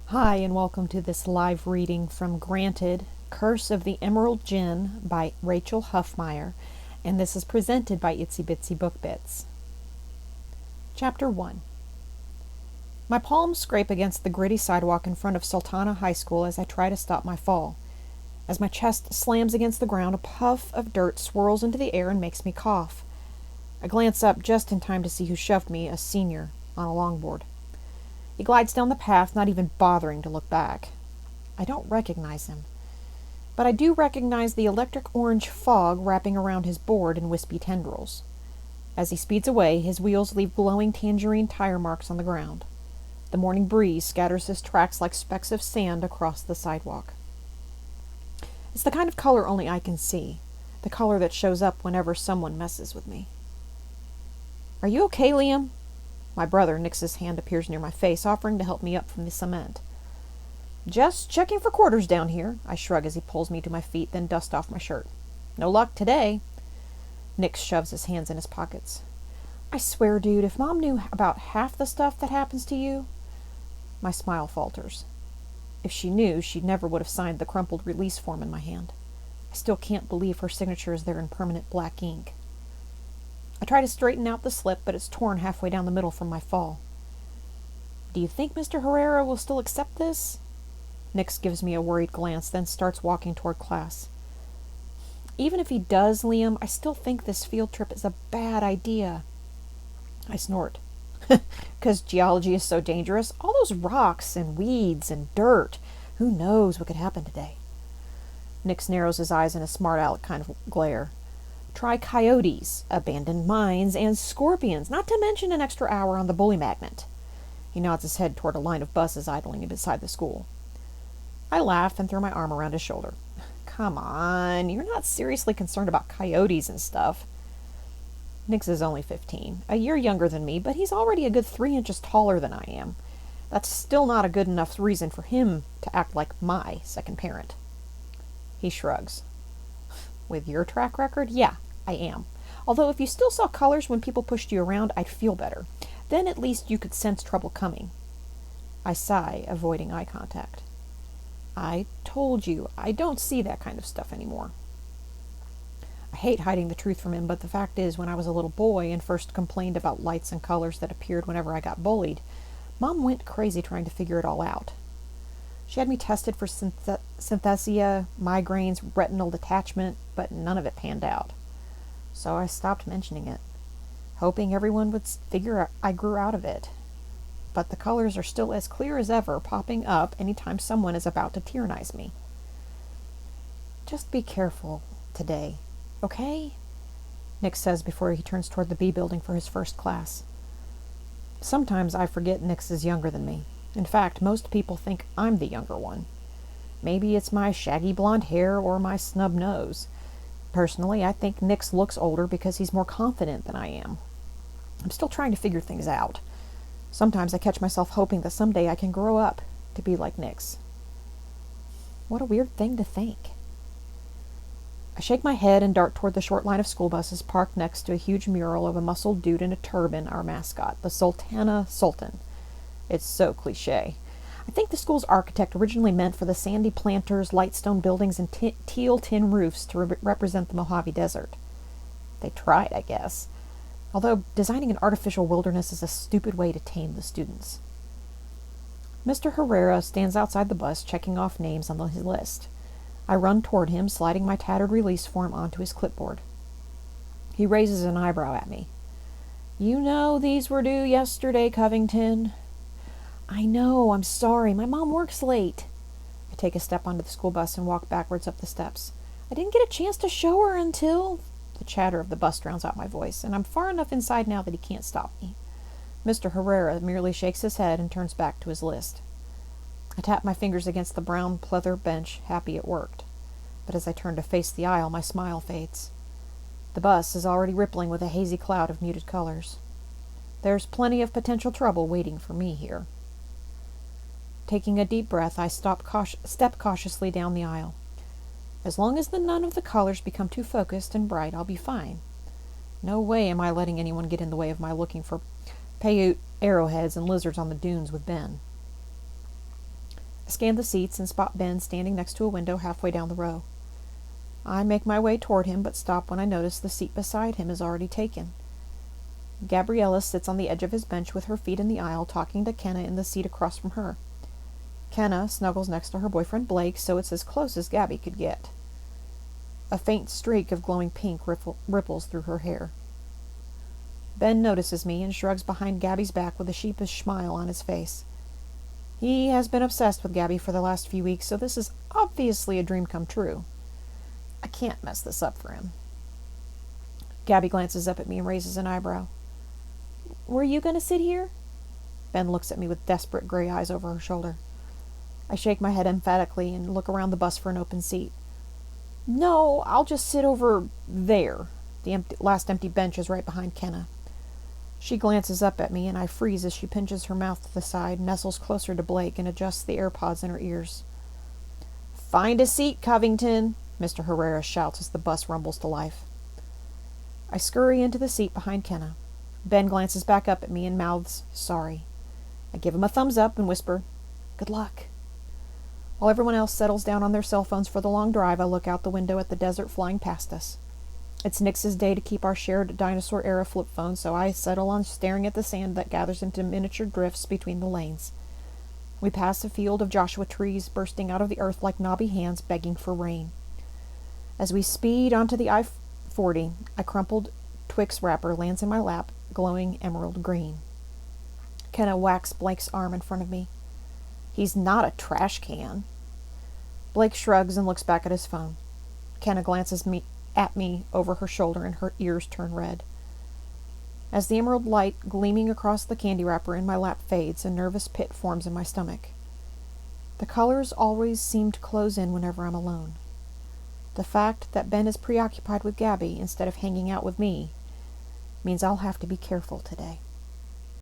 Hi, and welcome to this live reading from Granted, Curse of the Emerald Jinn by Rachel Huffmire, and this is presented by Itsy Bitsy Book Bits. Chapter 1. My palms scrape against the gritty sidewalk in front of Sultana High School as I try to stop my fall. As my chest slams against the ground, a puff of dirt swirls into the air and makes me cough. I glance up just in time to see who shoved me, a senior, on a longboard. He glides down the path, not even bothering to look back. I don't recognize him, but I do recognize the electric orange fog wrapping around his board in wispy tendrils. As he speeds away, his wheels leave glowing tangerine tire marks on the ground. The morning breeze scatters his tracks like specks of sand across the sidewalk. It's the kind of color only I can see, the color that shows up whenever someone messes with me. "Are you okay, Liam?" My brother, Nix's hand appears near my face, offering to help me up from the cement. "Just checking for quarters down here," I shrug as he pulls me to my feet, then dust off my shirt. "No luck today." Nix shoves his hands in his pockets. "I swear, dude, if Mom knew about half the stuff that happens to you..." My smile falters. If she knew, she never would have signed the crumpled release form in my hand. I still can't believe her signature is there in permanent black ink. I try to straighten out the slip, but it's torn halfway down the middle from my fall. "Do you think Mr. Herrera will still accept this?" Nix gives me a worried glance, then starts walking toward class. "Even if he does, Liam, I still think this field trip is a bad idea." I snort. "'Cause geology is so dangerous? All those rocks and weeds and dirt. Who knows what could happen today?" Nix narrows his eyes in a smart aleck kind of glare. "Try coyotes, abandoned mines, and scorpions, not to mention an extra hour on the bully magnet." He nods his head toward a line of buses idling beside the school. I laugh and throw my arm around his shoulder. "Come on, you're not seriously concerned about coyotes and stuff." Nix is only 15, a year younger than me, but he's already a good 3 inches taller than I am. That's still not a good enough reason for him to act like my second parent. He shrugs. "With your track record, yeah, I am. Although if you still saw colors when people pushed you around, I'd feel better. Then at least you could sense trouble coming." I sigh, avoiding eye contact. "I told you, I don't see that kind of stuff anymore." I hate hiding the truth from him, but the fact is, when I was a little boy and first complained about lights and colors that appeared whenever I got bullied, Mom went crazy trying to figure it all out. She had me tested for synesthesia, migraines, retinal detachment, but none of it panned out. So I stopped mentioning it, hoping everyone would figure I grew out of it. But the colors are still as clear as ever, popping up anytime someone is about to tyrannize me. "Just be careful today, okay?" Nix says before he turns toward the B building for his first class. Sometimes I forget Nix is younger than me. In fact, most people think I'm the younger one. Maybe it's my shaggy blonde hair or my snub nose. Personally, I think Nix looks older because he's more confident than I am. I'm still trying to figure things out. Sometimes I catch myself hoping that someday I can grow up to be like Nix. What a weird thing to think. I shake my head and dart toward the short line of school buses parked next to a huge mural of a muscled dude in a turban, our mascot, the Sultana Sultan. It's so cliche. I think the school's architect originally meant for the sandy planters, light stone buildings, and teal tin roofs to represent the Mojave Desert. They tried, I guess. Although designing an artificial wilderness is a stupid way to tame the students. Mr. Herrera stands outside the bus, checking off names on his list. I run toward him, sliding my tattered release form onto his clipboard. He raises an eyebrow at me. "You know these were due yesterday, Covington." "I know, I'm sorry. My mom works late." I take a step onto the school bus and walk backwards up the steps. "I didn't get a chance to show her until..." The chatter of the bus drowns out my voice, and I'm far enough inside now that he can't stop me. Mr. Herrera merely shakes his head and turns back to his list. I tap my fingers against the brown pleather bench, happy it worked. But as I turn to face the aisle, my smile fades. The bus is already rippling with a hazy cloud of muted colors. There's plenty of potential trouble waiting for me here. Taking a deep breath, I step cautiously down the aisle. As long as none of the colors become too focused and bright, I'll be fine. No way am I letting anyone get in the way of my looking for Paiute arrowheads and lizards on the dunes with Ben. I scan the seats and spot Ben standing next to a window halfway down the row. I make my way toward him, but stop when I notice the seat beside him is already taken. Gabriella sits on the edge of his bench with her feet in the aisle, talking to Kenna in the seat across from her. Kenna snuggles next to her boyfriend Blake, so it's as close as Gabby could get. A faint streak of glowing pink ripples through her hair. Ben notices me and shrugs behind Gabby's back with a sheepish smile on his face. He has been obsessed with Gabby for the last few weeks, so this is obviously a dream come true. I can't mess this up for him. Gabby glances up at me and raises an eyebrow. Were you going to sit here? Ben looks at me with desperate gray eyes over her shoulder. I shake my head emphatically and look around the bus for an open seat. No, I'll just sit over there. The last empty bench is right behind Kenna. She glances up at me, and I freeze as she pinches her mouth to the side, nestles closer to Blake, and adjusts the AirPods in her ears. Find a seat, Covington, Mr. Herrera shouts as the bus rumbles to life. I scurry into the seat behind Kenna. Ben glances back up at me and mouths, sorry. I give him a thumbs up and whisper, good luck. While everyone else settles down on their cell phones for the long drive, I look out the window at the desert flying past us. It's Nix's day to keep our shared dinosaur-era flip phone, so I settle on staring at the sand that gathers into miniature drifts between the lanes. We pass a field of Joshua trees bursting out of the earth like knobby hands begging for rain. As we speed onto the I-40, a crumpled Twix wrapper lands in my lap, glowing emerald green. Kenna whacks Blake's arm in front of me. He's not a trash can. Blake shrugs and looks back at his phone. Kenna glances at me over her shoulder and her ears turn red. As the emerald light gleaming across the candy wrapper in my lap fades, a nervous pit forms in my stomach. The colors always seem to close in whenever I'm alone. The fact that Ben is preoccupied with Gabby instead of hanging out with me means I'll have to be careful today.